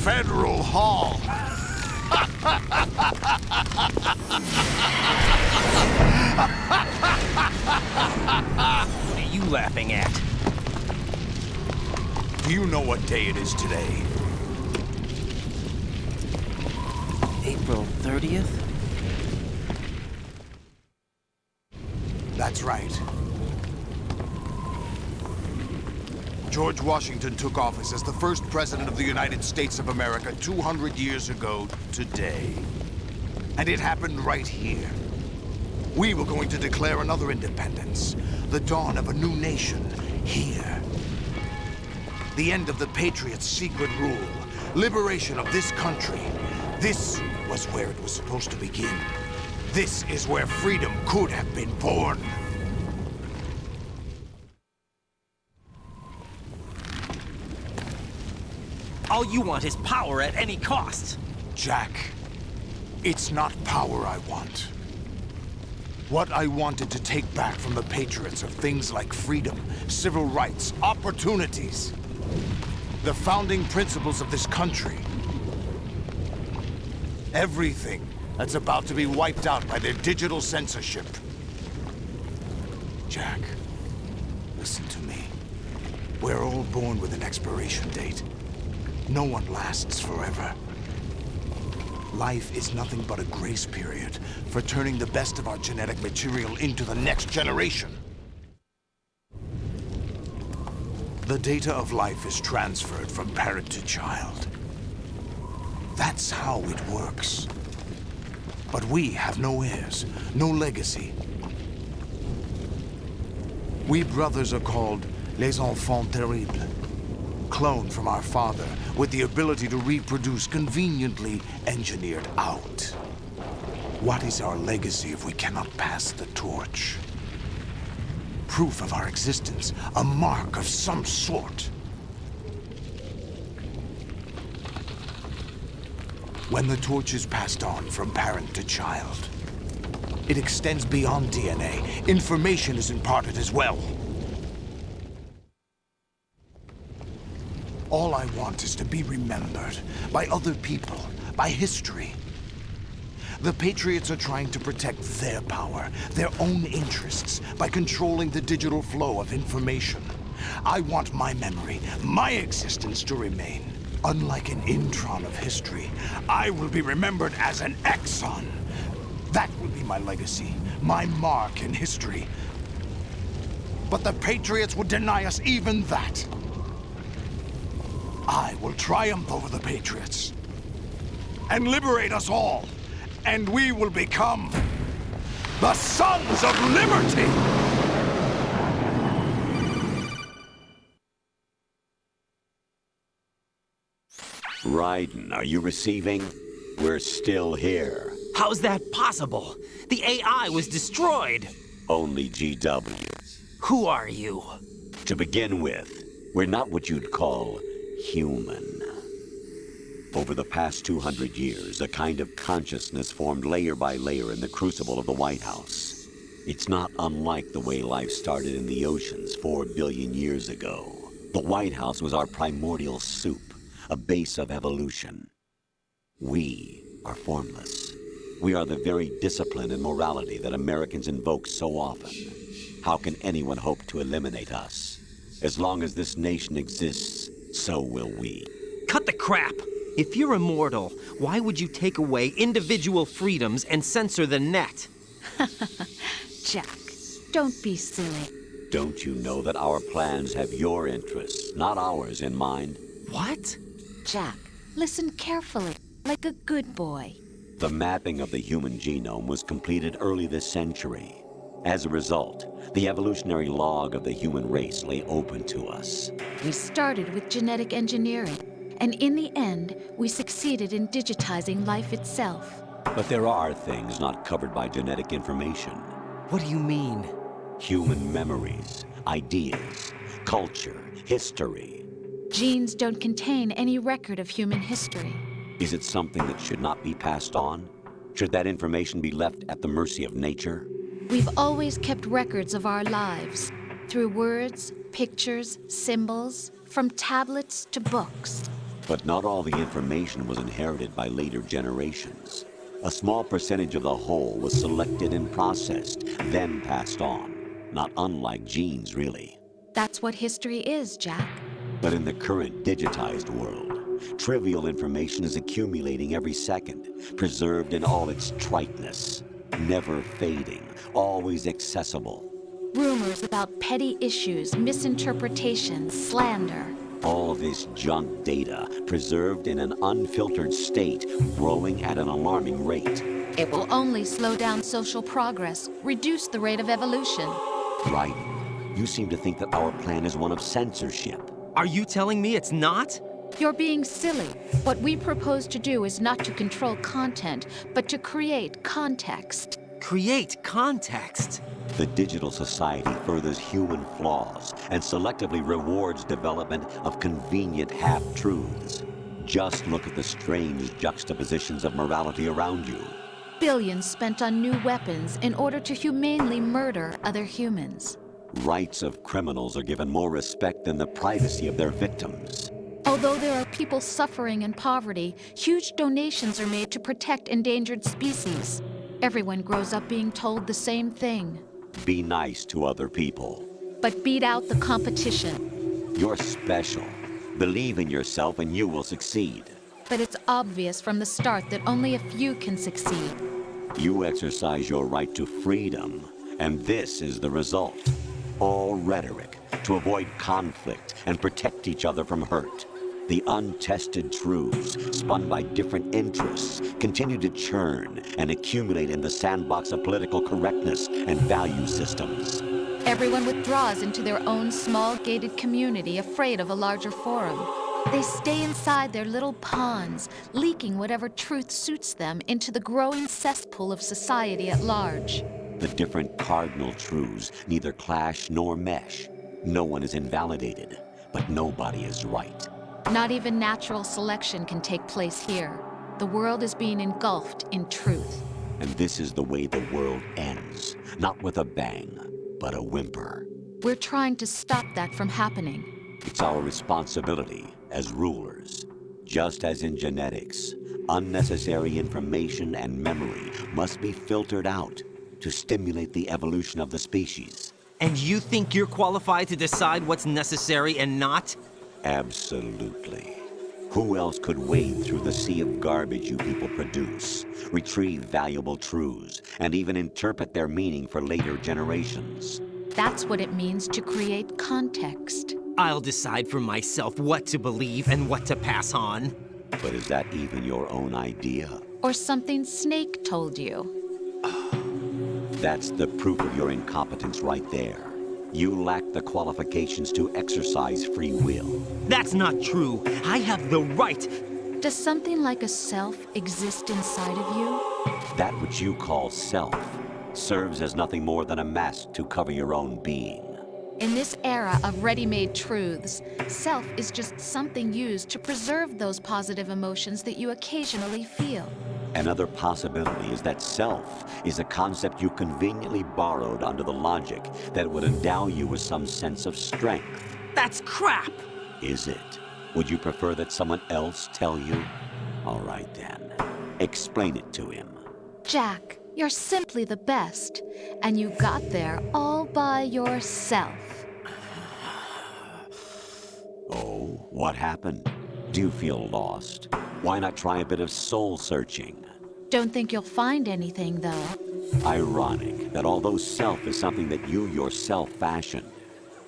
Federal Hall. What are you laughing at? Do you know what day it is today? April 30th? That's right. George Washington took office as the first president of the United States of America 200 years ago today. And it happened right here. We were going to declare another independence, the dawn of a new nation, here. The end of the Patriots' secret rule, liberation of this country. This was where it was supposed to begin. This is where freedom could have been born. All you want is power at any cost. Jack, it's not power I want. What I wanted to take back from the Patriots are things like freedom, civil rights, opportunities. The founding principles of this country. Everything that's about to be wiped out by their digital censorship. Jack, listen to me. We're all born with an expiration date. No one lasts forever. Life is nothing but a grace period for turning the best of our genetic material into the next generation. The data of life is transferred from parent to child. That's how it works. But we have no heirs, no legacy. We brothers are called les enfants terribles. Cloned from our father, with the ability to reproduce conveniently engineered out. What is our legacy if we cannot pass the torch? Proof of our existence, a mark of some sort. When the torch is passed on from parent to child, it extends beyond DNA. Information is imparted as well. All I want is to be remembered by other people, by history. The Patriots are trying to protect their power, their own interests, by controlling the digital flow of information. I want my memory, my existence to remain. Unlike an intron of history, I will be remembered as an exon. That will be my legacy, my mark in history. But the Patriots would deny us even that. I will triumph over the Patriots and liberate us all, and we will become the Sons of Liberty! Ryzen, are you receiving? We're still here. How's that possible? The AI was destroyed. Only GW. Who are you? To begin with, we're not what you'd call human. Over the past 200 years, a kind of consciousness formed layer by layer in the crucible of the White House. It's not unlike the way life started in the oceans 4 billion years ago. The White House was our primordial soup, a base of evolution. We are formless. We are the very discipline and morality that Americans invoke so often. How can anyone hope to eliminate us? As long as this nation exists, so will we. Cut the crap! If you're immortal, why would you take away individual freedoms and censor the net? Jack, don't be silly. Don't you know that our plans have your interests, not ours, in mind? What? Jack, listen carefully, like a good boy. The mapping of the human genome was completed early this century. As a result, the evolutionary log of the human race lay open to us. We started with genetic engineering, and in the end, we succeeded in digitizing life itself. But there are things not covered by genetic information. What do you mean? Human memories, ideas, culture, history. Genes don't contain any record of human history. Is it something that should not be passed on? Should that information be left at the mercy of nature? We've always kept records of our lives, through words, pictures, symbols, from tablets to books. But not all the information was inherited by later generations. A small percentage of the whole was selected and processed, then passed on. Not unlike genes, really. That's what history is, Jack. But in the current digitized world, trivial information is accumulating every second, preserved in all its triteness, never fading, always accessible. Rumors about petty issues, misinterpretations, slander. All this junk data, preserved in an unfiltered state, growing at an alarming rate. It will only slow down social progress, reduce the rate of evolution. Right. You seem to think that our plan is one of censorship. Are you telling me it's not? You're being silly. What we propose to do is not to control content, but to create context. Create context. The digital society furthers human flaws and selectively rewards development of convenient half-truths. Just look at the strange juxtapositions of morality around you. Billions spent on new weapons in order to humanely murder other humans. Rights of criminals are given more respect than the privacy of their victims. Although there are people suffering in poverty, huge donations are made to protect endangered species. Everyone grows up being told the same thing. Be nice to other people. But beat out the competition. You're special. Believe in yourself and you will succeed. But it's obvious from the start that only a few can succeed. You exercise your right to freedom, and this is the result. All rhetoric to avoid conflict and protect each other from hurt. The untested truths, spun by different interests, continue to churn and accumulate in the sandbox of political correctness and value systems. Everyone withdraws into their own small gated community, afraid of a larger forum. They stay inside their little ponds, leaking whatever truth suits them into the growing cesspool of society at large. The different cardinal truths neither clash nor mesh. No one is invalidated, but nobody is right. Not even natural selection can take place here. The world is being engulfed in truth. And this is the way the world ends. Not with a bang, but a whimper. We're trying to stop that from happening. It's our responsibility as rulers. Just as in genetics, unnecessary information and memory must be filtered out to stimulate the evolution of the species. And you think you're qualified to decide what's necessary and not? Absolutely. Who else could wade through the sea of garbage you people produce, retrieve valuable truths, and even interpret their meaning for later generations? That's what it means to create context. I'll decide for myself what to believe and what to pass on. But is that even your own idea? Or something Snake told you. That's the proof of your incompetence right there. You lack the qualifications to exercise free will. That's not true. I have the right. Does something like a self exist inside of you? That which you call self serves as nothing more than a mask to cover your own being. In this era of ready-made truths, self is just something used to preserve those positive emotions that you occasionally feel. Another possibility is that self is a concept you conveniently borrowed under the logic that would endow you with some sense of strength. That's crap! Is it? Would you prefer that someone else tell you? All right then. Explain it to him. Jack, you're simply the best, and you got there all by yourself. Oh, what happened? Do you feel lost? Why not try a bit of soul searching? Don't think you'll find anything, though. Ironic that although self is something that you yourself fashioned,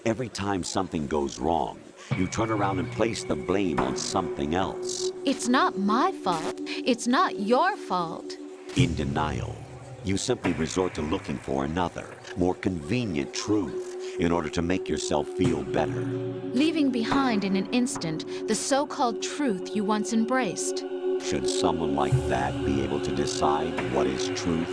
every time something goes wrong, you turn around and place the blame on something else. It's not my fault. It's not your fault. In denial, you simply resort to looking for another, more convenient truth in order to make yourself feel better. Leaving behind in an instant the so-called truth you once embraced. Should someone like that be able to decide what is truth?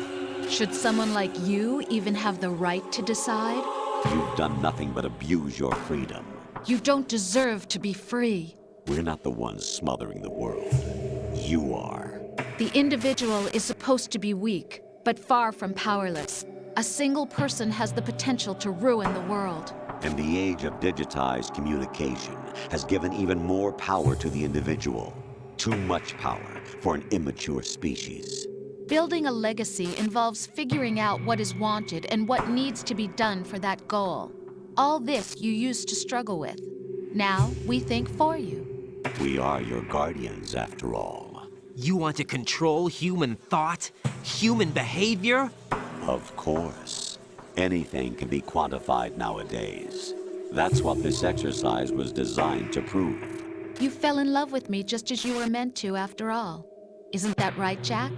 Should someone like you even have the right to decide? You've done nothing but abuse your freedom. You don't deserve to be free. We're not the ones smothering the world. You are. The individual is supposed to be weak, but far from powerless. A single person has the potential to ruin the world. And the age of digitized communication has given even more power to the individual. Too much power for an immature species. Building a legacy involves figuring out what is wanted and what needs to be done for that goal. All this you used to struggle with. Now we think for you. We are your guardians, after all. You want to control human thought? Human behavior? Of course. Anything can be quantified nowadays. That's what this exercise was designed to prove. You fell in love with me just as you were meant to, after all. Isn't that right, Jack?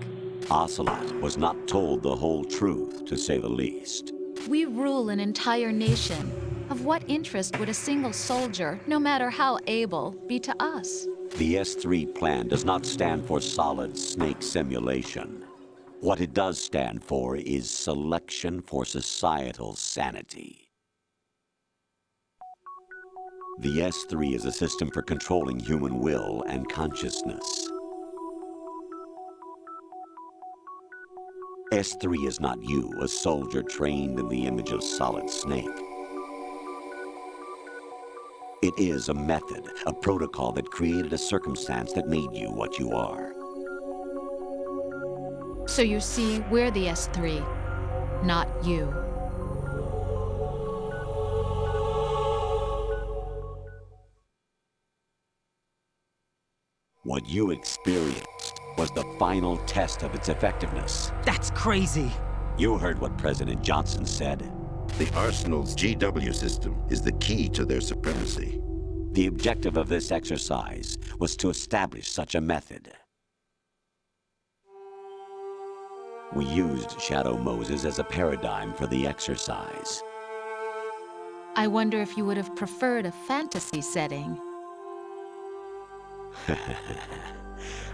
Ocelot was not told the whole truth, to say the least. We rule an entire nation. Of what interest would a single soldier, no matter how able, be to us? The S3 plan does not stand for solid snake simulation. What it does stand for is selection for societal sanity. The S3 is a system for controlling human will and consciousness. S3 is not you, a soldier trained in the image of solid snake. It is a method, a protocol that created a circumstance that made you what you are. So you see, we're the S3, not you. What you experienced was the final test of its effectiveness. That's crazy. You heard what President Johnson said. The Arsenal's GW system is the key to their supremacy. The objective of this exercise was to establish such a method. We used Shadow Moses as a paradigm for the exercise. I wonder if you would have preferred a fantasy setting.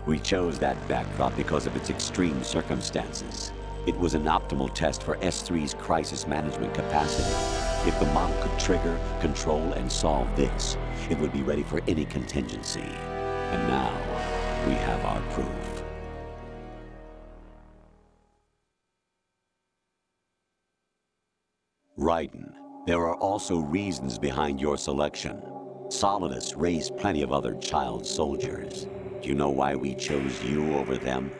We chose that backdrop because of its extreme circumstances. It was an optimal test for S3's crisis management capacity. If the model could trigger, control, and solve this, it would be ready for any contingency. And now, we have our proof. Ryzen, there are also reasons behind your selection. Solidus raised plenty of other child soldiers. Do you know why we chose you over them?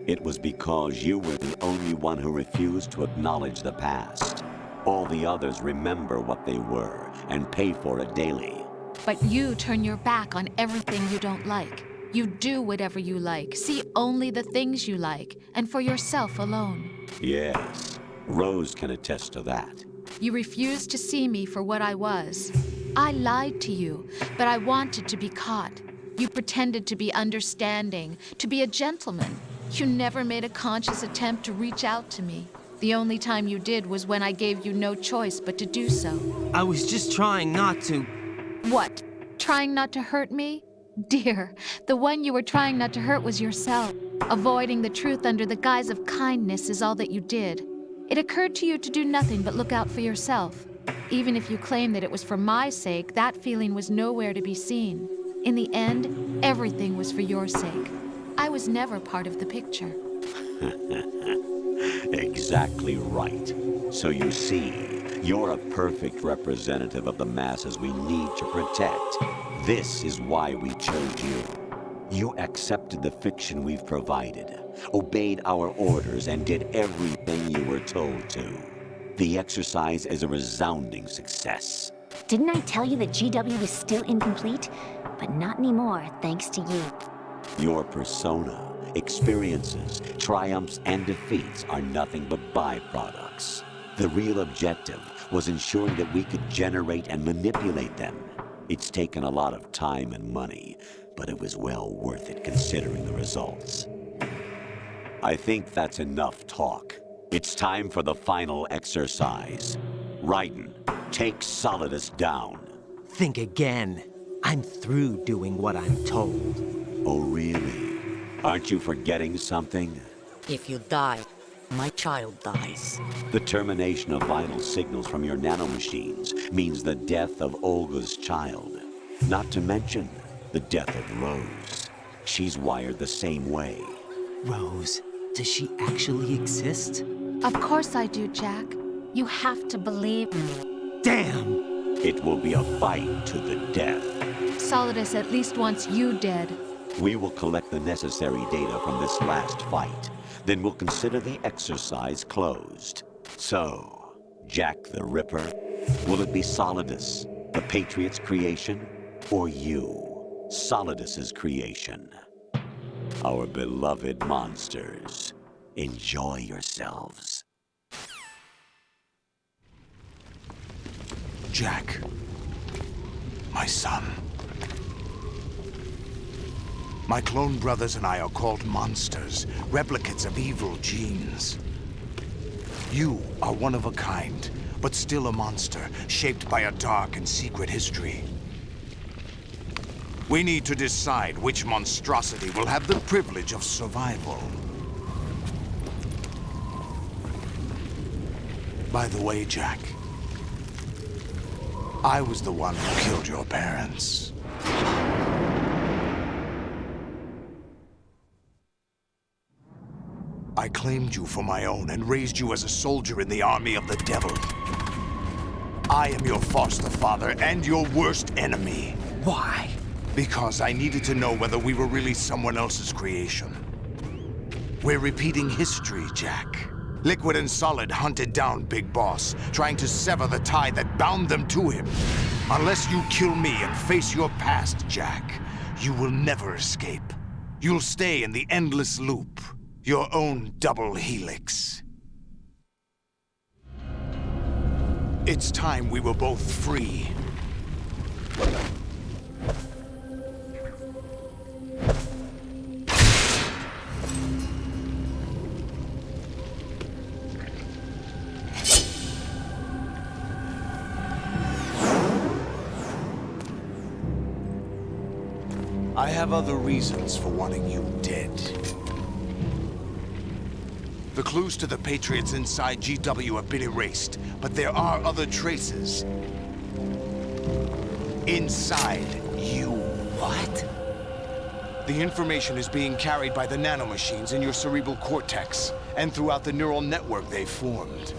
It was because you were the only one who refused to acknowledge the past. All the others remember what they were and pay for it daily. But you turn your back on everything you don't like. You do whatever you like, see only the things you like, and for yourself alone. Yes, Rose can attest to that. You refused to see me for what I was. I lied to you, but I wanted to be caught. You pretended to be understanding, to be a gentleman. You never made a conscious attempt to reach out to me. The only time you did was when I gave you no choice but to do so. I was just trying not to. What? Trying not to hurt me? Dear, the one you were trying not to hurt was yourself. Avoiding the truth under the guise of kindness is all that you did. It occurred to you to do nothing but look out for yourself. Even if you claim that it was for my sake, that feeling was nowhere to be seen. In the end, everything was for your sake. I was never part of the picture. Exactly right. So you see, you're a perfect representative of the masses we need to protect. This is why we chose you. You accepted the fiction we've provided, obeyed our orders, and did everything you were told to. The exercise is a resounding success. Didn't I tell you that GW was still incomplete? But not anymore, thanks to you. Your persona, experiences, triumphs, and defeats are nothing but byproducts. The real objective was ensuring that we could generate and manipulate them. It's taken a lot of time and money, but it was well worth it considering the results. I think that's enough talk. It's time for the final exercise. Ryzen, take Solidus down. Think again. I'm through doing what I'm told. Oh, really? Aren't you forgetting something? If you die, my child dies. The termination of vital signals from your nanomachines means the death of Olga's child. Not to mention the death of Rose. She's wired the same way. Rose, does she actually exist? Of course I do, Jack. You have to believe me. Damn! It will be a fight to the death. Solidus at least wants you dead. We will collect the necessary data from this last fight. Then we'll consider the exercise closed. So, Jack the Ripper, will it be Solidus, the Patriot's creation, or you, Solidus's creation? Our beloved monsters, enjoy yourselves. Jack, my son. My clone brothers and I are called monsters, replicates of evil genes. You are one of a kind, but still a monster, shaped by a dark and secret history. We need to decide which monstrosity will have the privilege of survival. By the way, Jack, I was the one who killed your parents. I claimed you for my own and raised you as a soldier in the army of the devil. I am your foster father and your worst enemy. Why? Because I needed to know whether we were really someone else's creation. We're repeating history, Jack. Liquid and Solid hunted down Big Boss, trying to sever the tie that bound them to him. Unless you kill me and face your past, Jack, you will never escape. You'll stay in the endless loop. Your own double helix. It's time we were both free. I have other reasons for wanting you dead. The clues to the Patriots inside GW have been erased, but there are other traces. Inside you. What? The information is being carried by the nanomachines in your cerebral cortex, and throughout the neural network they've formed.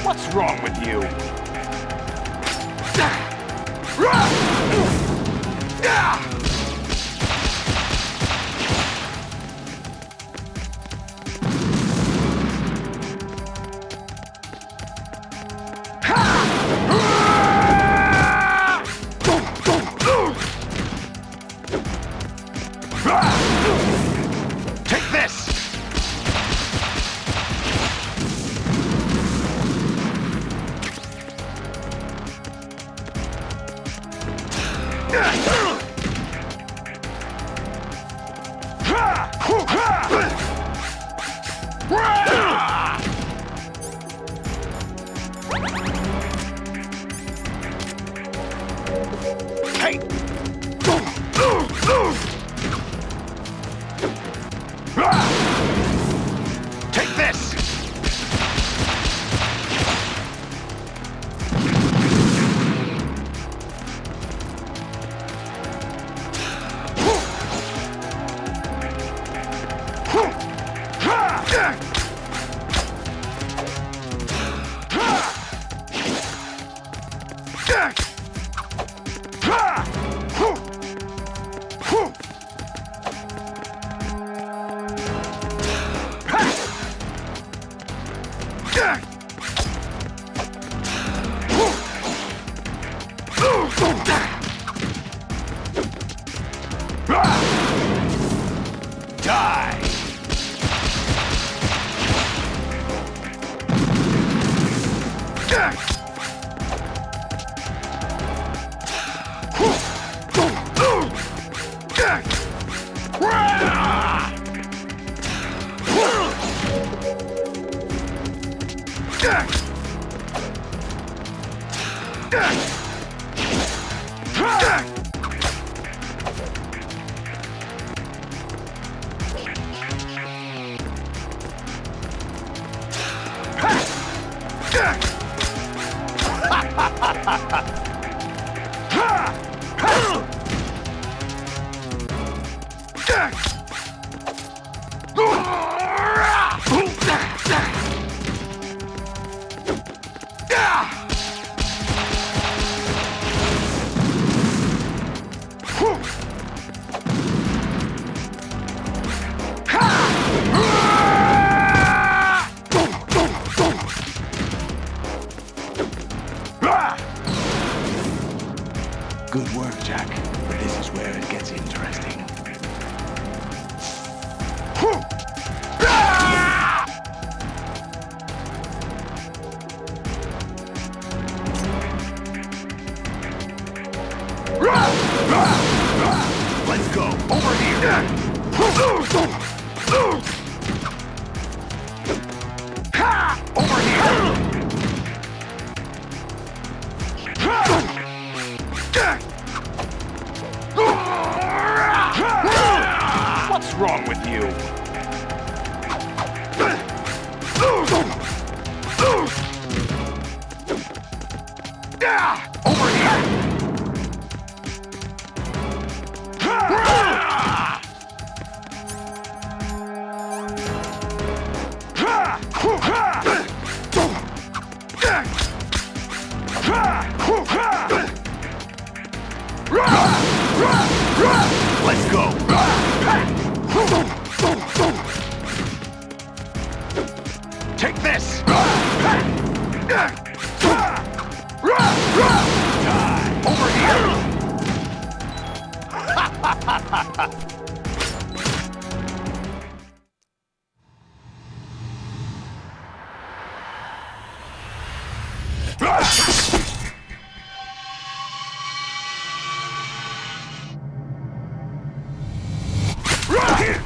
What's wrong with you? Take this! Hey! Take this! Good work, Jack. This is where it gets interesting. Let's go. Over here. Over here. What's wrong with you? Over here. Let's go. Take this! Over here.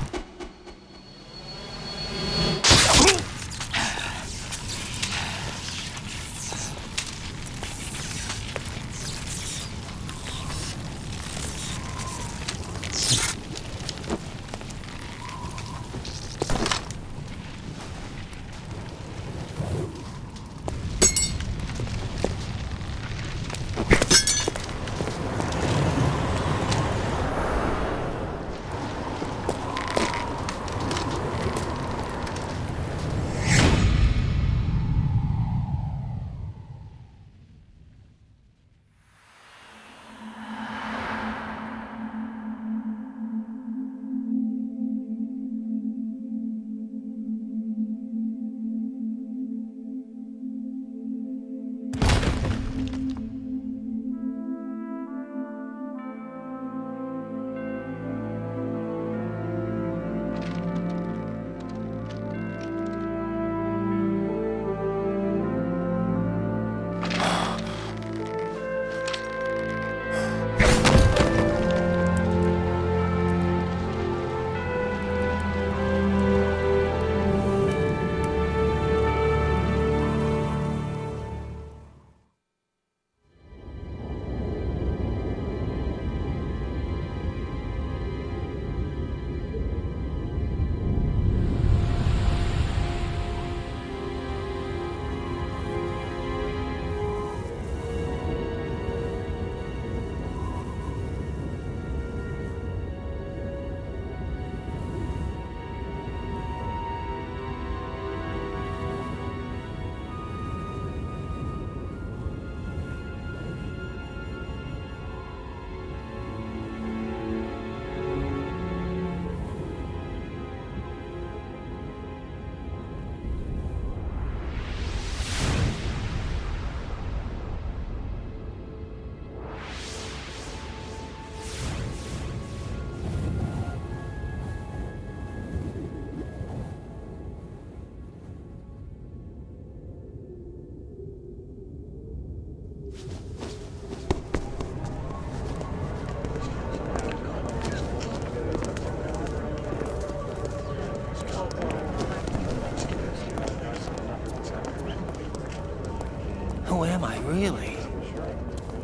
Who am I, really?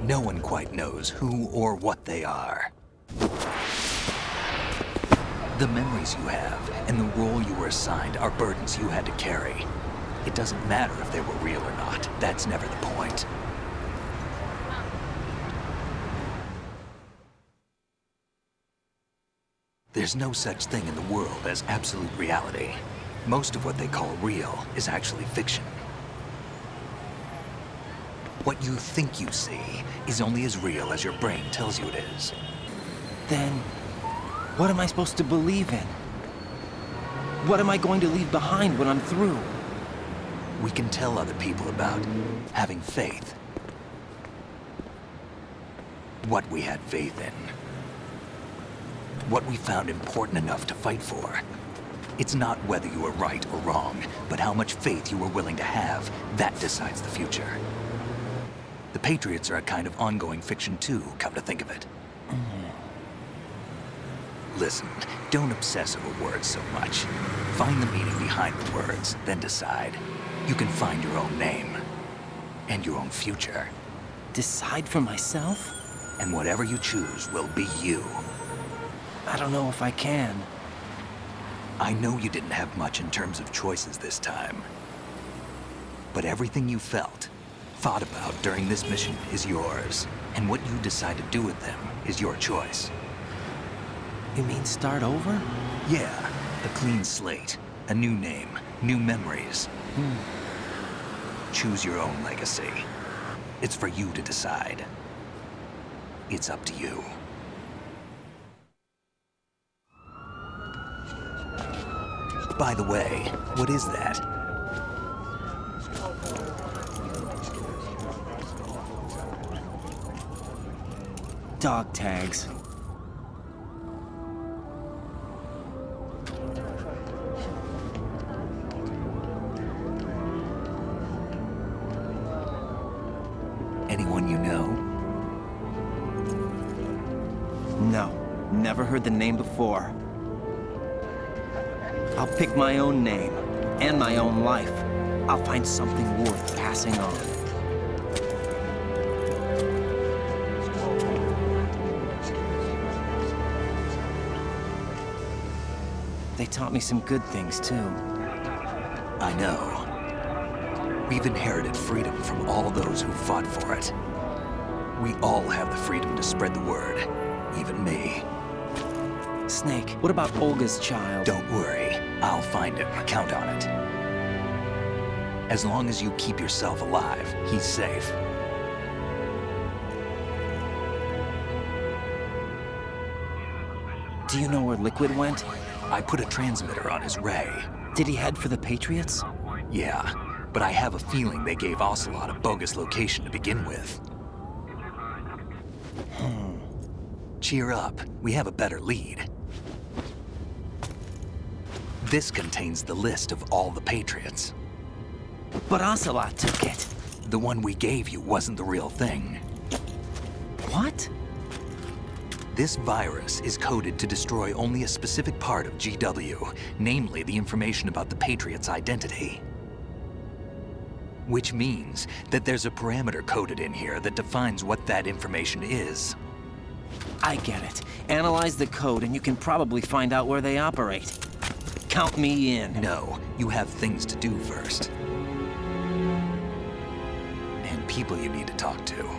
No one quite knows who or what they are. The memories you have and the role you were assigned are burdens you had to carry. It doesn't matter if they were real or not. That's never the point. There's no such thing in the world as absolute reality. Most of what they call real is actually fiction. What you think you see is only as real as your brain tells you it is. Then, what am I supposed to believe in? What am I going to leave behind when I'm through? We can tell other people about having faith. What we had faith in. What we found important enough to fight for. It's not whether you were right or wrong, but how much faith you were willing to have. That decides the future. The Patriots are a kind of ongoing fiction too, come to think of it. Listen, don't obsess over words so much. Find the meaning behind the words, then decide. You can find your own name. And your own future. Decide for myself? And whatever you choose will be you. I don't know if I can. I know you didn't have much in terms of choices this time. But everything you felt, thought about during this mission is yours. And what you decide to do with them is your choice. You mean start over? Yeah, a clean slate, a new name, new memories. Choose your own legacy. It's for you to decide. It's up to you. By the way, what is that? Dog tags. Anyone you know? No, never heard the name before. I'll pick my own name, and my own life. I'll find something worth passing on. They taught me some good things, too. I know. We've inherited freedom from all those who fought for it. We all have the freedom to spread the word, even me. Snake, what about Olga's child? Don't worry, I'll find him. Count on it. As long as you keep yourself alive, he's safe. Do you know where Liquid went? I put a transmitter on his ray. Did he head for the Patriots? Yeah, but I have a feeling they gave Ocelot a bogus location to begin with. Cheer up, we have a better lead. This contains the list of all the Patriots. But Ocelot took it. The one we gave you wasn't the real thing. What? This virus is coded to destroy only a specific part of GW, namely the information about the Patriots' identity. Which means that there's a parameter coded in here that defines what that information is. I get it. Analyze the code and you can probably find out where they operate. Count me in. No, you have things to do first. And people you need to talk to.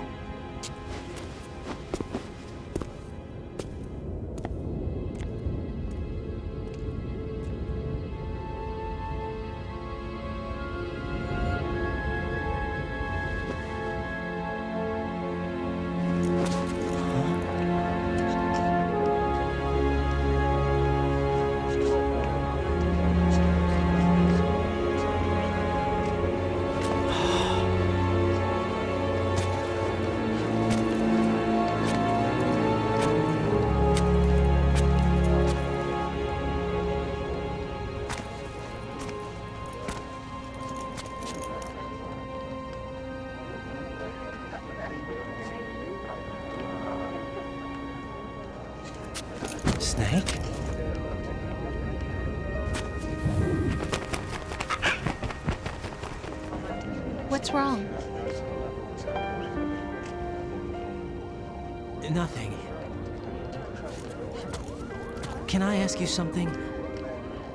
Snake? What's wrong? Nothing. Can I ask you something?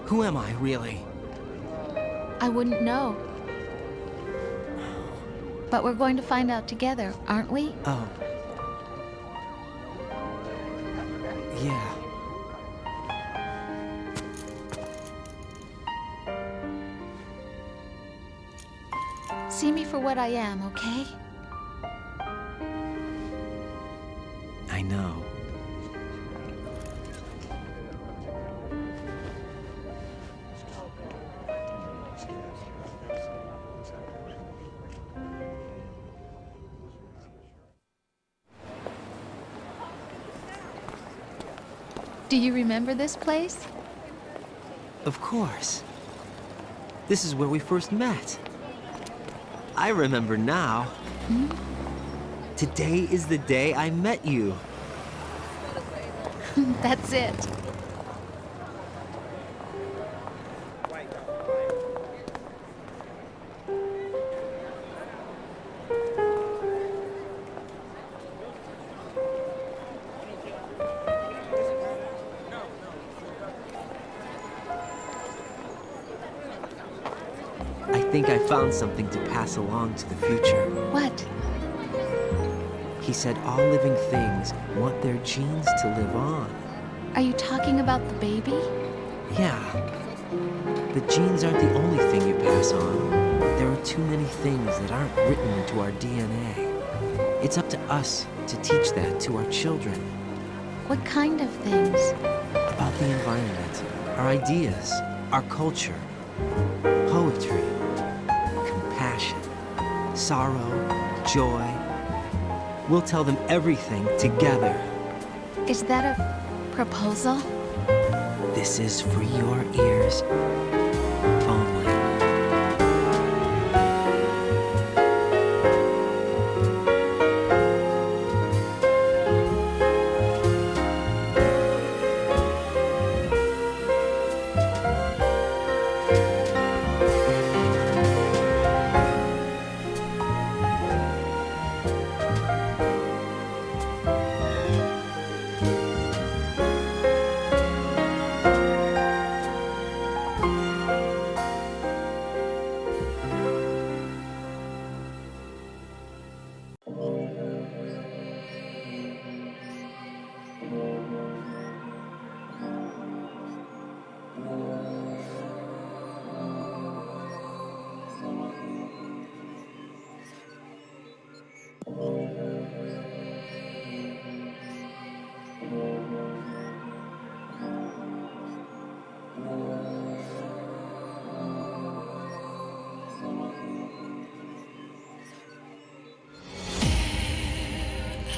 Who am I, really? I wouldn't know. But we're going to find out together, aren't we? Oh. Yeah. See me for what I am, okay? I know. Do you remember this place? Of course. This is where we first met. I remember now. Hmm? Today is the day I met you. That's it. I think I found something to pass along to the future. What? He said all living things want their genes to live on. Are you talking about the baby? Yeah. The genes aren't the only thing you pass on. There are too many things that aren't written into our DNA. It's up to us to teach that to our children. What kind of things? About the environment, our ideas, our culture, poetry, compassion, sorrow, joy. We'll tell them everything together. Is that a proposal? This is for your ears only.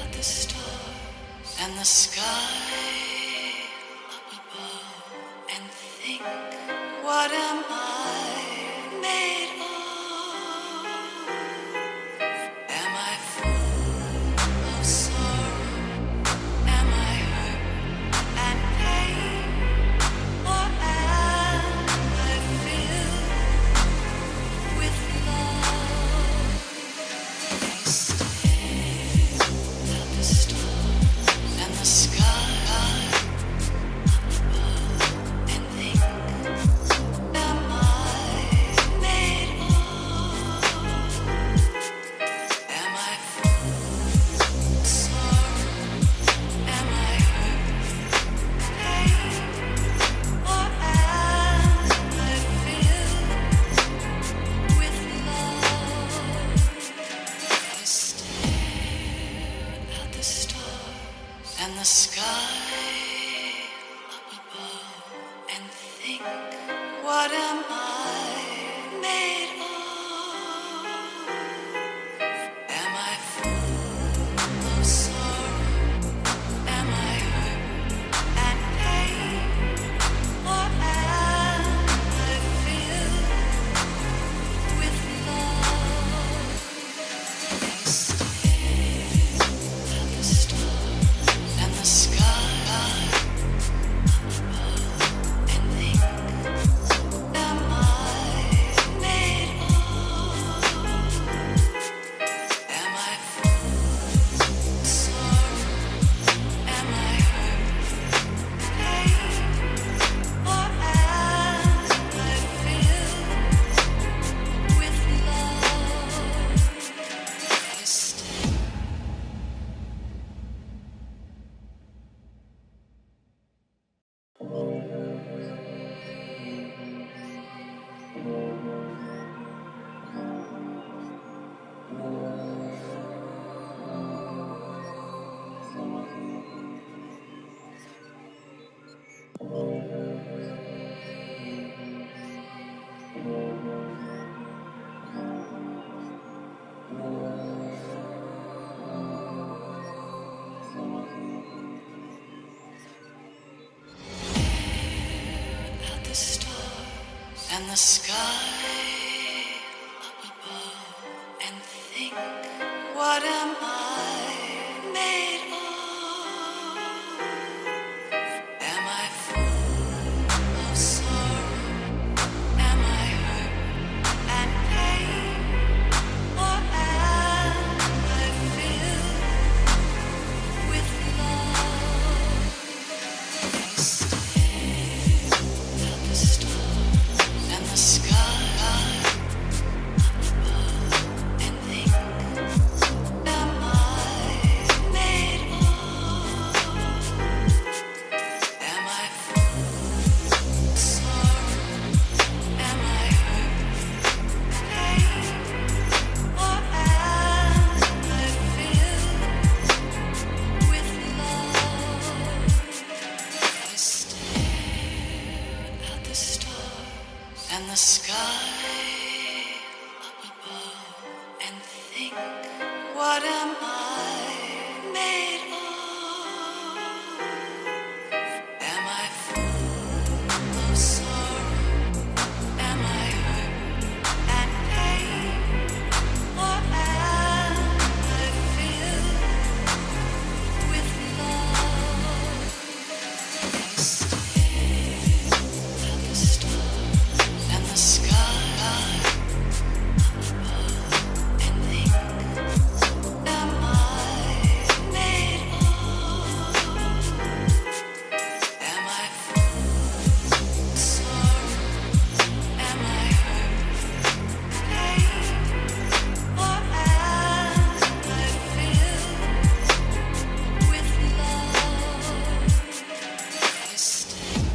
The stars and the sky up above, and think, what am I made of? Am I full of sorrow? Am I hurt and pain? Or am I filled with love? I stare at the stars and the sky up above, and think, am I made of? Am I full of sorrow? Am I hurt, pain? Or am I filled with love? I stare at the stars and the sky up above, and think, what am I made of? Am I full of sorrow? Am I hurt and pain? Or am I filled with love? I stare at the stars and the sky up above, and think, am I At the stars and the sky up above, and think, what am I made of? Am I full of sorrow? Am I hurt and pain? Or am I filled with love? I stare at the stars and the sky up above, and think, am I made of? Am I full of sorrow? Am I hurt, pain? Or am I filled with love? I stare at the stars and the sky up above, and think, what am I made of? Am I full of sorrow? Am I hurt and pain? Or am I filled with love? I stare at the stars and the sky up above, and think, am I made of? Am I full of sorrow? Am I hurt, pain? Or am I filled with love? I stare.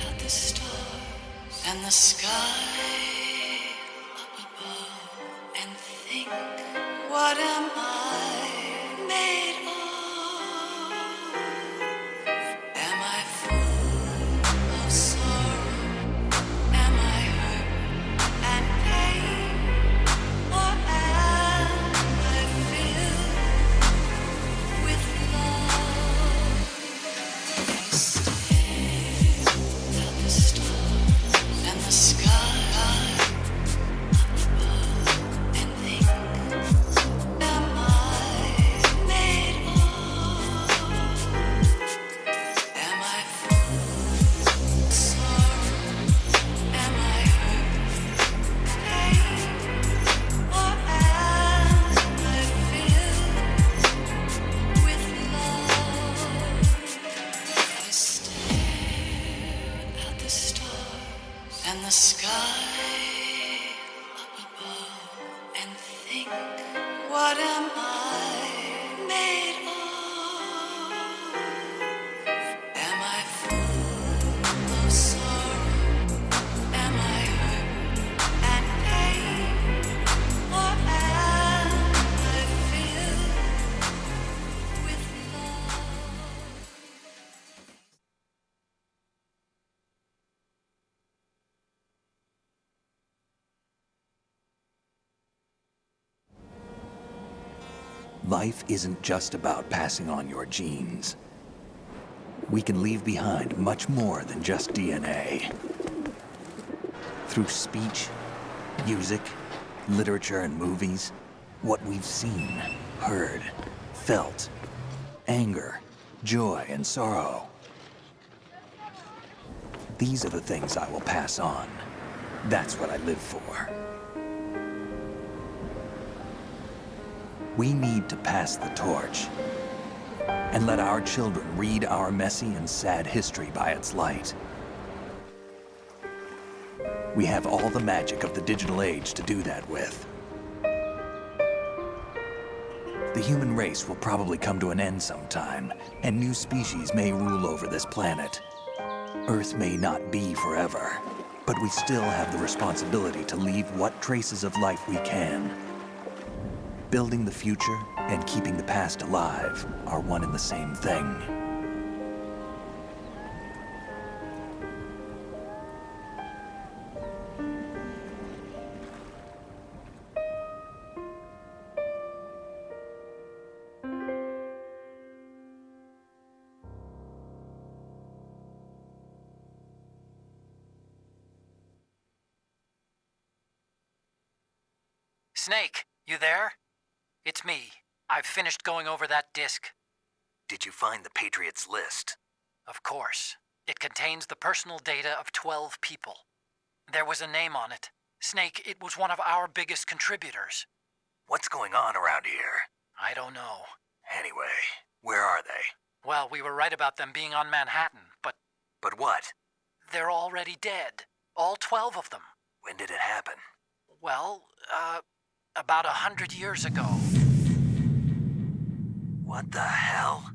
At the stars and the sky up above, and think, what am I made of? Am I full of sorrow? Am I hurt and pain? Or am I filled with love? I stare at the stars and the sky up above, and think, am I made of? Am I full of sorrow? Am I hurt, pain? Or am I filled with love? I stare at the stars and the sky up above, and think, what am I made of? Am I full of sorrow? Am I hurt and pain? Or am I filled with love? Life isn't just about passing on your genes. We can leave behind much more than just DNA. Through speech, music, literature, and movies, what we've seen, heard, felt, anger, joy, and sorrow. These are the things I will pass on. That's what I live for. We need to pass the torch and let our children read our messy and sad history by its light. We have all the magic of the digital age to do that with. The human race will probably come to an end sometime, and new species may rule over this planet. Earth may not be forever, but we still have the responsibility to leave what traces of life we can. Building the future and keeping the past alive are one and the same thing. Snake, you there? It's me. I've finished going over that disk. Did you find the Patriots list? Of course. It contains the personal data of 12 people. There was a name on it. Snake, it was one of our biggest contributors. What's going on around here? I don't know. Anyway, where are they? Well, we were right about them being on Manhattan, but... But what? They're already dead. All 12 of them. When did it happen? Well, about 100 years ago. What the hell?